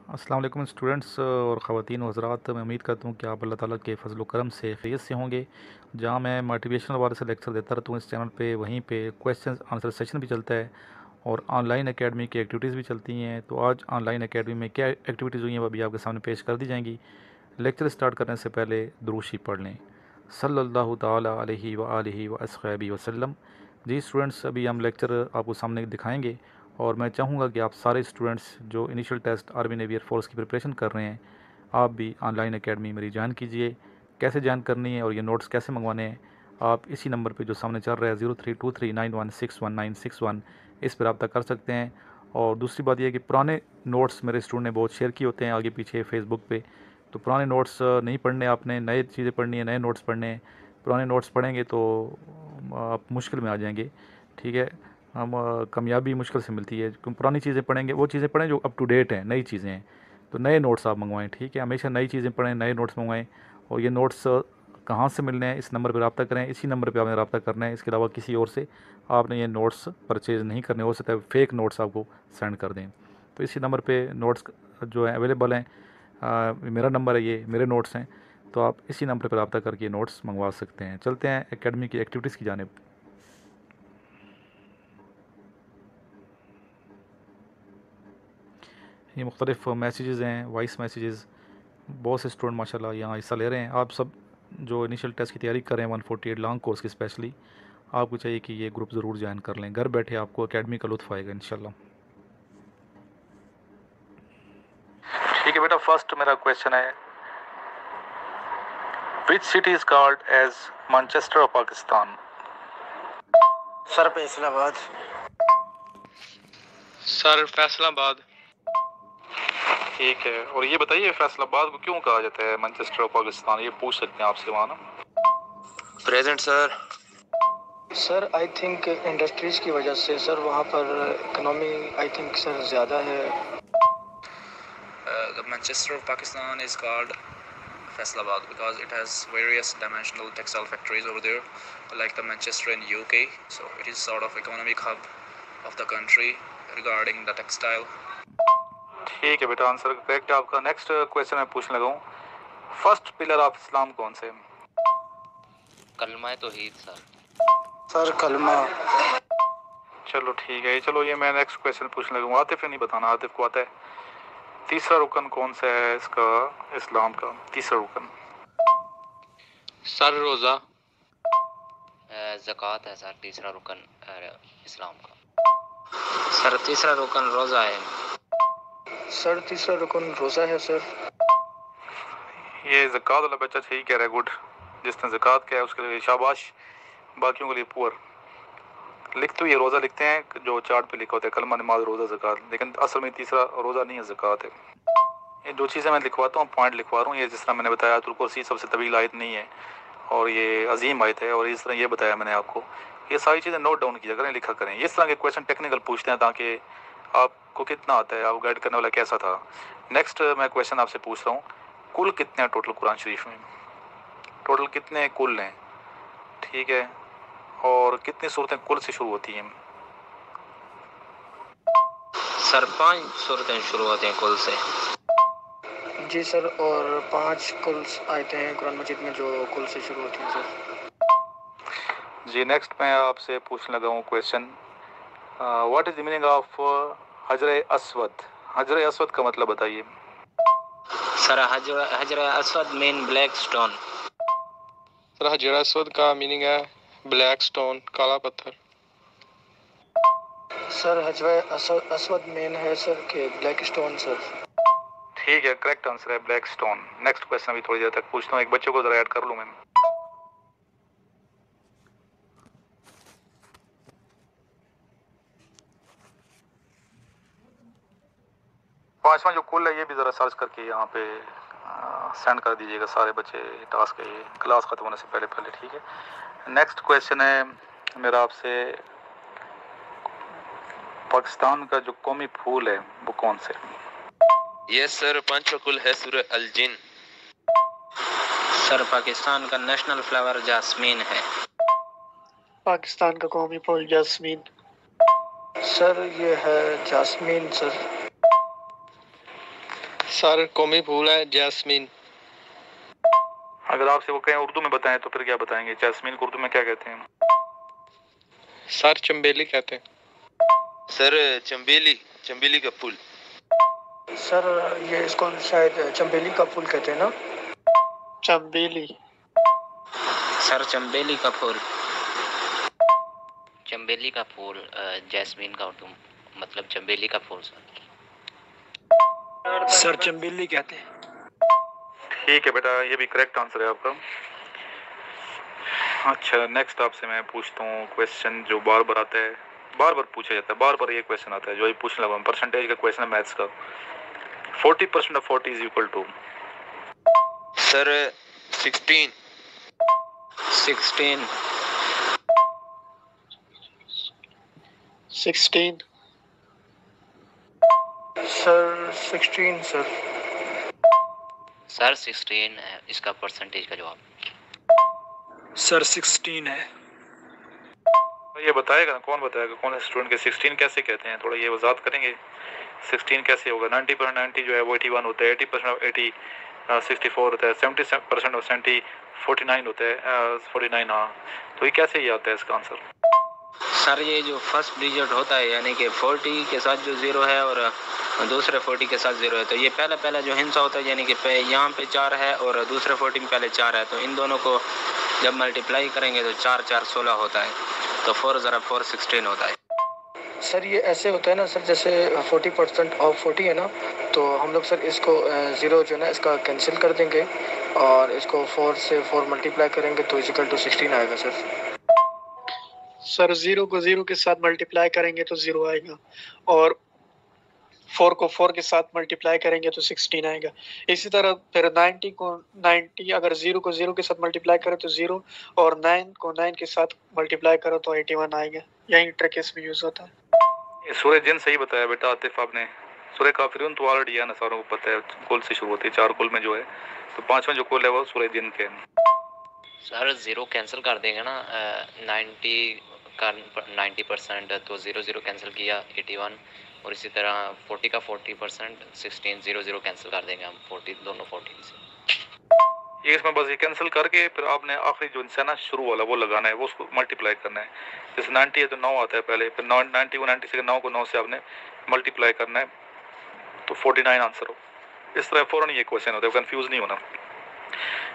अस्सलाम वालेकुम स्टूडेंट्स और ख़वातीन व हज़रात। मैं उम्मीद करता हूँ कि आप अल्लाह ताला के फजल करम से खैरियत से होंगे। जहाँ मैं मोटिवेशनल वाले से लेक्चर देता रहता हूँ इस चैनल पे, वहीं पे क्वेश्चन आंसर सेशन भी चलता है और ऑनलाइन एकेडमी की एक्टिविटीज़ भी चलती हैं। तो आज ऑनलाइन एकेडमी में क्या एक्टिविटीज़ हुई हैं वो अभी आपके सामने पेश कर दी जाएंगी। लेक्चर स्टार्ट करने से पहले दुरूद शरीफ पढ़ लें। सल्लल्लाहु ताला अलैहि व आलिहि व अस्हाबी वसल्लम। जी स्टूडेंट्स, अभी हम लेक्चर आपको सामने दिखाएंगे और मैं चाहूँगा कि आप सारे स्टूडेंट्स जो initial test army navy air force की प्रिपरेशन कर रहे हैं, आप भी ऑनलाइन एकेडमी मेरी ज्वाइन कीजिए। कैसे ज्वाइन करनी है और ये नोट्स कैसे मंगवाने हैं, आप इसी नंबर पे जो सामने चल रहा है 032391619161 इस पर रब्ता कर सकते हैं। और दूसरी बात यह है कि पुराने नोट्स मेरे स्टूडेंट ने बहुत शेयर किए होते हैं आगे पीछे फेसबुक पे, तो पुराने नोट्स नहीं पढ़ने, आपने नए चीज़ें पढ़नी है, नए नोट्स पढ़ने हैं। पुराने नोट्स पढ़ेंगे तो आप मुश्किल में आ जाएंगे। ठीक है, हम कामयाबी मुश्किल से मिलती है क्योंकि पुरानी चीज़ें पढ़ेंगे, वो चीज़ें पढ़ें जो अप टू डेट हैं, नई चीज़ें हैं। तो नए नोट्स आप मंगवाएं, ठीक है, हमेशा नई चीज़ें पढ़ें, नए नोट्स मंगवाएं। और ये नोट्स कहाँ से मिलने हैं, इस नंबर पर रब्ता करें, इसी नंबर पर आपने रब्ता करना है। इसके अलावा किसी और से आपने ये नोट्स परचेज़ नहीं करने, हो सकता है फेक नोट्स आपको सेंड कर दें। तो इसी नंबर पे नोट्स जो है अवेलेबल हैं। मेरा नंबर है, ये मेरे नोट्स हैं, तो आप इसी नंबर पर रब्ता करके नोट्स मंगवा सकते हैं। चलते हैं एकेडमी की एक्टिविटीज़ की जानिब। ये मुख्तलिफ़ मैसेजेस हैं, वॉइस मैसेजेस। बहुत से स्टूडेंट माशाल्लाह यहाँ हिस्सा ले रहे हैं। आप सब जो इनिशियल टेस्ट की तैयारी कर रहे हैं 148 लॉन्ग कोर्स की स्पेशली, आपको चाहिए कि ये ग्रुप ज़रूर ज्वाइन कर लें। घर बैठे आपको एकेडमी का लुत्फ़ आएगा इंशाल्लाह। ठीक है बेटा, फर्स्ट मेरा क्वेश्चन है, which city is called as Manchester of Pakistan? Sir Faisalabad. Sir Faisalabad. ठीक है, और ये बताइए फैसलाबाद को क्यों कहा जाता है मैनचेस्टर ऑफ पाकिस्तान? ये पूछ सकते हैं आपसे वहाँ ना। Present sir. Sir I think industries की वजह से सर वहाँ पर इकोनॉमी आई थिंक सर ज़्यादा है। The Manchester of Pakistan is called Faisalabad because it has various dimensional textile factories over there, like the Manchester in UK. So it is sort of economic hub of the country regarding the textile. ठीक है बेटा, answer correct है आपका। Next question मैं पूछने लगा हूँ, first pillar of Islam कौन से? कलमा तौहीद सर। सर कलमा। चलो ठीक है, चलो ये मैं नेक्स्ट क्वेश्चन पूछने लगा हूँ। आतिफ ने नहीं बताना, आतिफ को आता है। तीसरा रुकन कौन सा है इसका, इस्लाम का तीसरा रुकन? सर रोज़ा। ज़कात है सर तीसरा रुकन इस्लाम का। सर तीसरा रुकन रोज़ा है। सर तीसरा रुकन रोज़ा है सर। ये ज़कात वाला बच्चा सही कह रहा है, गुड। जिसने ज़कात किया है उसके लिए शाबाश, बाकियों के लिए पुअर। लिख तो ये रोज़ा लिखते हैं जो चार्ट पे लिखा होता है, कलमा नमाज रोज़ा ज़कात, लेकिन असल में तीसरा रोज़ा नहीं है, ज़कात है। ये दो चीज़ें मैं लिखवाता हूँ, पॉइंट लिखवा रहा हूँ। ये जिस तरह मैंने बताया आयतुल कुर्सी सबसे तवील आयत नहीं है और ये अजीम आयत है, और इस तरह ये बताया मैंने आपको। ये सारी चीज़ें नोट डाउन किया करें, लिखा करें। इस तरह के क्वेश्चन टेक्निकल पूछते हैं ताकि आपको कितना आता है, आप गाइड करने वाला कैसा था। नेक्स्ट मैं क्वेश्चन आपसे पूछ रहा हूँ, कुल कितने हैं टोटल कुरान शरीफ में? टोटल कितने कुल हैं, ठीक है, और कितनी सूरतें कुल से शुरू होती हैं? सर 5 सूरतें शुरू होती हैं कुल से। जी सर, और 5 कुल आयतें हैं कुरान मजीद में जो कुल से शुरू होती हैं सर। जी नेक्स्ट मैं आपसे पूछने लगा हूँ question, what is the meaning of हजर अस्वद? हजर अस्वद का मतलब बताइए। सर हजर Aswad mean black stone. Sir हजर अस्वद का मीनिंग है ब्लैक स्टोन, काला पत्थर। सर हजर अस्वद मेन है सर के ब्लैक स्टोन सर। ठीक है, करेक्ट आंसर है ब्लैक स्टोन। नेक्स्ट क्वेश्चन अभी थोड़ी देर तक पूछता हूँ, एक बच्चे को जरा ऐड कर लूँ मैं। पांचवा जो कुल है ये भी ज़रा सर्च करके यहाँ पे सेंड कर दीजिएगा सारे बच्चे, टास्क है ये, क्लास ख़त्म होने से पहले पहले, ठीक है। नेक्स्ट क्वेश्चन है मेरा आपसे, पाकिस्तान का जो कौमी फूल है वो कौन से? ये सर पंचकुल है सूरह अल जिन। सर पाकिस्तान का नेशनल फ्लावर जास्मीन है। पाकिस्तान का कौमी फूल जास्मीन। सर ये है जास्मीन सर। सर कौमी फूल है जैस्मीन। अगर आपसे वो कहें उर्दू में बताएं तो फिर क्या बताएंगे? जैस्मीन को उर्दू में क्या कहते हैं? सर चंबेली कहते हैं। सर चंबेली, चंबेली का फूल। सर ये इसको शायद चंबेली का फूल कहते हैं ना। चंबेली। सर चंबेली का फूल। चंबेली का फूल जैस्मीन का उर्दू मतलब चंबेली का फूल सर चंबेली कहते हैं। ठीक है बेटा, ये भी करेक्ट आंसर है आपका। अच्छा, नेक्स्ट आपसे मैं पूछता हूँ क्वेश्चन जो बार बार आता है, बार बार पूछा जाता है, बार बार ये क्वेश्चन आता है जो ये पूछने लगा। परसेंटेज का क्वेश्चन है मैथ्स का। 40% of 40 is equal to. Sir 16। 16। 16। Sir 16 sir. Sir 16 है इसका परसेंटेज का जवाब। सर 16 है। ये बताएगा कौन बताएगा, कौन से स्टूडेंट के 16 कैसे कहते हैं? थोड़ा ये वजाहत करेंगे 16 कैसे होगा? 90% 90 जो है वो 81 होता है, 80% ऑफ 80 64 होता है, 70% ऑफ 70 49 होता है, 49। हाँ, तो ये कैसे ये आता है इसका आंसर? सर ये जो फर्स्ट डिजिट होता है यानी कि 40 के साथ जो 0 है और दूसरे 40 के साथ 0 है, तो ये पहला जो हिस्सा होता है यानी कि यहाँ पे 4 है और दूसरे 40 में पहले 4 है, तो इन दोनों को जब मल्टीप्लाई करेंगे तो 4 4 16 होता है, तो 4 ज़रा 4 16 होता है। सर ये ऐसे होता है ना सर, जैसे 40% ऑफ 40 है ना, तो हम लोग सर इसको 0 जो है ना इसका कैंसिल कर देंगे और इसको 4 से 4 मल्टीप्लाई करेंगे तो इक्वल टू 16 आएगा सर। सर 0 को 0 के साथ मल्टीप्लाई करेंगे तो 0 आएगा और 4 को 4 के साथ मल्टीप्लाई करेंगे तो 16 आएगा। इसी तरह फिर 90 अगर 0 को 0 के साथ मल्टीप्लाई करें तो 0 और 9 को 9 के साथ मल्टीप्लाई करो तो 81 आएगा। यही ट्रिक इसमें यूज होता है। ये सूर्य जिन सही बताया बेटा आतिफ आपने। सूर्य काफिरून तो ऑलरेडी है ना, सारों को पता है, कुल से शुरू होती है, 4 कुल में जो है, तो 5वां जो कुल है वो सूर्य जिन के। सर 0 कैंसिल कर देंगे ना, 90 का 90% तो 0 0 कैंसिल किया 81, और इसी तरह 40 का 40% 16 0 0 कैंसिल कर देंगे हम 40 दोनों 40 से। ये इसमें बस ये कैंसिल करके फिर आपने आखिरी जो है ना शुरू वाला वो लगाना है, वो उसको मल्टीप्लाई करना है। जैसे 90 है तो 9 आता है पहले, फिर 90 को 90 से 9 को 9 से आपने मल्टीप्लाई करना है तो 49 आंसर हो। इस तरह फ़ौरन ये क्वेश्चन होता है, कंफ्यूज नहीं होना।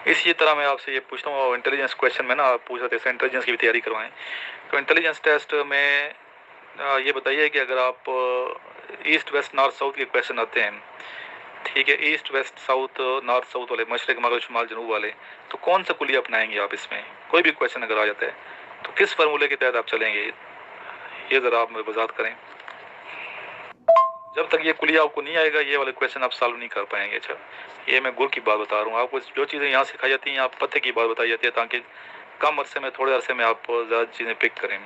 इसी तरह मैं आपसे ये पूछता हूँ, इंटेलिजेंस क्वेश्चन में ना आप पूछ रहे थे इंटेलिजेंस की भी तैयारी करवाएं, तो इंटेलिजेंस टेस्ट में ये बताइए कि अगर आप ईस्ट वेस्ट नॉर्थ साउथ के क्वेश्चन आते हैं, ठीक है, east west south north south वाले, मशरक मगरब शुमाल जनूब वाले, तो कौन सा कुलिया अपनाएंगे आप? इसमें कोई भी क्वेश्चन अगर आ जाता है तो किस फार्मूले के तहत आप चलेंगे, ये ज़रा आप वजाहत करें। जब तक ये कुलिया आपको नहीं आएगा ये वाले क्वेश्चन आप सॉल्व नहीं कर पाएंगे। अच्छा, ये मैं गुर की बात बता रहा हूँ आपको, जो चीज़ें यहाँ सिखाई जाती हैं आप पते की बात बताई जाती है, ताकि कम अरसे में, थोड़े अरसे में आप ज़्यादा चीज़ें पिक करें।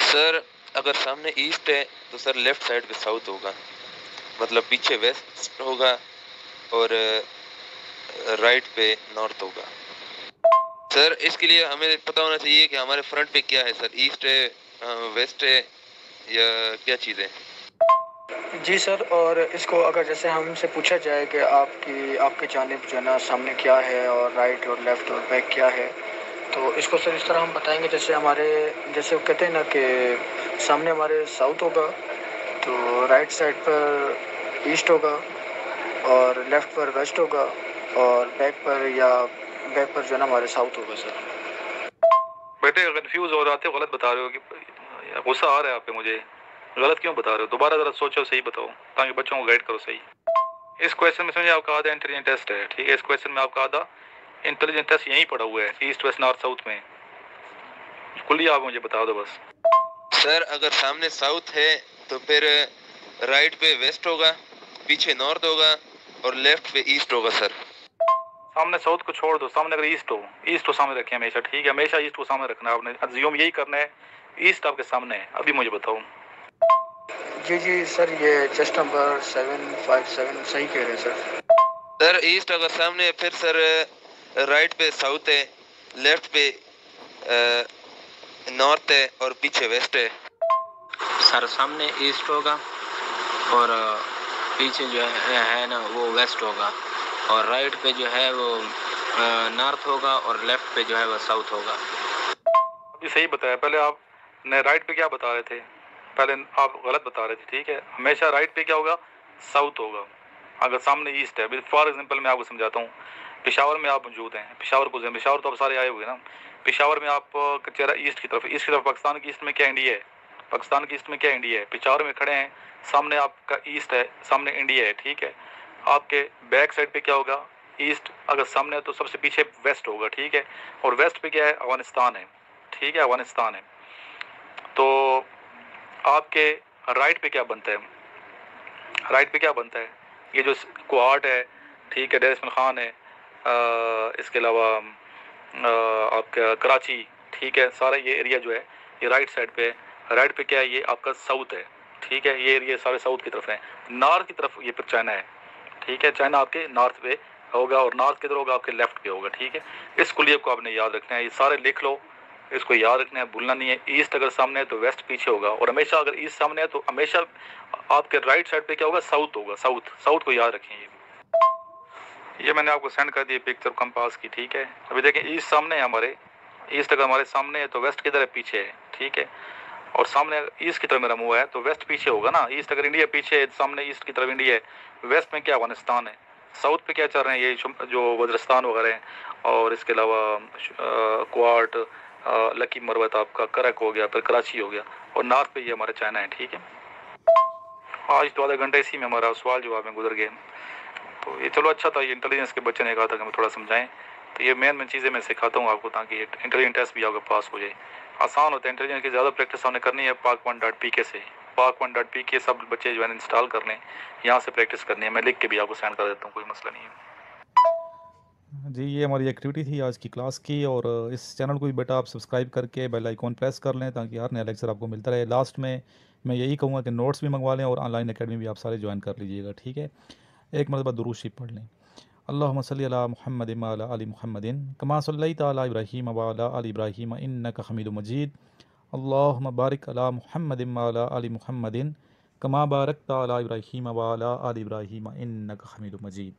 सर अगर सामने ईस्ट है तो सर लेफ्ट साइड पे साउथ होगा, मतलब पीछे वेस्ट होगा और राइट पे नॉर्थ होगा। सर इसके लिए हमें पता होना चाहिए कि हमारे फ्रंट पे क्या है सर, ईस्ट है, वेस्ट है या क्या चीज़ है? जी सर, और इसको अगर जैसे हमसे पूछा जाए कि आपके जानिब जो है ना सामने क्या है और राइट और लेफ्ट और बैक क्या है, तो इसको सर इस तरह हम बताएंगे जैसे वो कहते हैं ना कि सामने हमारे साउथ होगा तो राइट साइड पर ईस्ट होगा और लेफ्ट पर वेस्ट होगा और बैक पर जो है ना हमारे साउथ होगा सर। बेटे कंफ्यूज हो रहे हो, गलत बता रहे हो, कि गुस्सा आ रहा है आप पे, मुझे गलत क्यों बता रहे हो? दोबारा ज़रा सोचो, सही बताओ, ताकि बच्चों को गाइड करो सही। इस क्वेश्चन में समझे आपका आधा इंटेलिजेंट टेस्ट है, ठीक है, इस क्वेश्चन में आपका आधा इंटेलिजेंट टेस्ट यहीं पड़ा हुआ है, ईस्ट वेस्ट नॉर्थ साउथ में। कुल आप मुझे बता दो बस। सर अगर सामने साउथ है तो फिर राइट पे वेस्ट होगा, पीछे नॉर्थ होगा और लेफ्ट पे ईस्ट होगा। सर सामने साउथ को छोड़ दो, सामने अगर ईस्ट को सामने रखें हमेशा, ठीक है, हमेशा ईस्ट को सामने रखना है आपने, अज्यूम यही करना है ईस्ट आपके सामने है। अभी मुझे बताओ। जी सर, ये चेस्ट नंबर 757 सही कह रहे हैं सर। सर ईस्ट अगर सामने है फिर सर राइट पे साउथ है, लेफ्ट पे नॉर्थ है और पीछे वेस्ट है। सर सामने ईस्ट होगा और पीछे जो है ना वो वेस्ट होगा, और राइट पे जो है वो नॉर्थ होगा, और लेफ्ट पे जो है वो साउथ होगा। अभी सही बताया, पहले आप ने राइट पे क्या बता रहे थे, पहले आप गलत बता रहे थे, ठीक है। हमेशा राइट पे क्या होगा, साउथ होगा। अगर सामने ईस्ट है, फॉर एग्जांपल मैं आपको समझाता हूँ, पेशावर में आप मौजूद हैं, पेशावर तो आप सारे आए हुए ना, पेशावर में आप चेहरा ईस्ट की तरफ पाकिस्तान की ईस्ट में क्या इंडिया है, पाकिस्तान की ईस्ट में क्या इंडिया है, पेशावर में खड़े हैं, सामने आपका ईस्ट है, सामने इंडिया है, ठीक है। आपके बैक साइड पे क्या होगा, ईस्ट अगर सामने है तो सबसे पीछे वेस्ट होगा, ठीक है। और वेस्ट पे क्या है, अफगानिस्तान है, ठीक है, अफगानिस्तान है। तो आपके राइट पे क्या बनता है, राइट पे क्या बनता है, ये जो क्वार्ट है, ठीक है, डेर इस्माइल खान है, इसके अलावा आपका कराची, ठीक है, सारा ये एरिया जो है ये राइट साइड पे है। राइट पे क्या है, ये आपका साउथ है, ठीक है, ये एरिया सारे साउथ की तरफ है। नॉर्थ की तरफ ये फिर चाइना है, ठीक है, चाइना आपके नॉर्थ पे होगा, और नॉर्थ किधर होगा, आपके लेफ्ट पे होगा, ठीक है। इस कुलिये को आपने याद रखना है, ये सारे लिख लो, इसको याद रखना है, भूलना नहीं है। ईस्ट अगर सामने है तो वेस्ट पीछे होगा, और हमेशा अगर ईस्ट सामने है तो हमेशा आपके राइट साइड पे क्या होगा, साउथ होगा, साउथ को याद रखें। ये मैंने आपको सेंड कर दी पिक्चर कंपास की, ठीक है। अभी देखें ईस्ट सामने है हमारे, ईस्ट अगर हमारे सामने है तो वेस्ट किधर है, पीछे है, ठीक है। और सामने ईस्ट की तरफ मेरा मुंह है तो वेस्ट पीछे होगा ना, ईस्ट अगर इंडिया पीछे है, सामने ईस्ट की तरफ इंडिया है, वेस्ट में क्या अफगानिस्तान है, साउथ पे क्या चल रहे हैं, ये जो वज़ीरिस्तान वगैरह हैं, और इसके अलावा क्वार्ट, लकी मरवत, आपका करक हो गया, फिर कराची हो गया, और नॉर्थ पे ये हमारा चाइना है, ठीक है। आज तो आधा घंटा इसी में हमारा सवाल जवाब में गुजर गए, तो ये चलो अच्छा था। ये इंटेलिजेंस के बच्चे ने कहा था कि हमें थोड़ा समझाएं, तो ये मेन चीज़ें मैं सिखाता हूँ आपको, ताकि इंटेलिजेंस टेस्ट भी आपका पास हो जाए। आसान होता है, इंटेलिजेंस की ज़्यादा प्रैक्टिस हमने करनी है Pak1.pk से। Pak1.pk सब बच्चे जो है इंस्टॉल कर लें, यहाँ से प्रैक्टिस करनी है, मैं लिख के भी आपको सेंड कर देता हूँ, कोई मसला नहीं है जी। ये हमारी एक्टिविटी थी आज की क्लास की, और इस चैनल को भी बेटा आप सब्सक्राइब करके बेल आइकॉन प्रेस कर लें, ताकि हर नया लेक्चर आपको मिलता रहे। लास्ट में मैं यही कहूँगा कि नोट्स भी मंगवा लें, और ऑनलाइन अकेडमी भी आप सारे ज्वाइन कर लीजिएगा, ठीक है। एक मरतबा दुरूद शरीफ पढ़ लें। अल्लाहुम्मा सल्ली अला मुहम्मदिन व अला आलि मुहम्मदिन कमा सल्लैता अला इब्राहीम व अला आलि इब्राहीम इन्नका हमीदुम मजीद। अल्लाहुम्मा बारिक अला मुहम्मदिन व अला आलि मुहम्मदिन कमा बारकता अला इब्राहीम व अला आलि इब्राहीम इन्नका हमीदुम मजीद।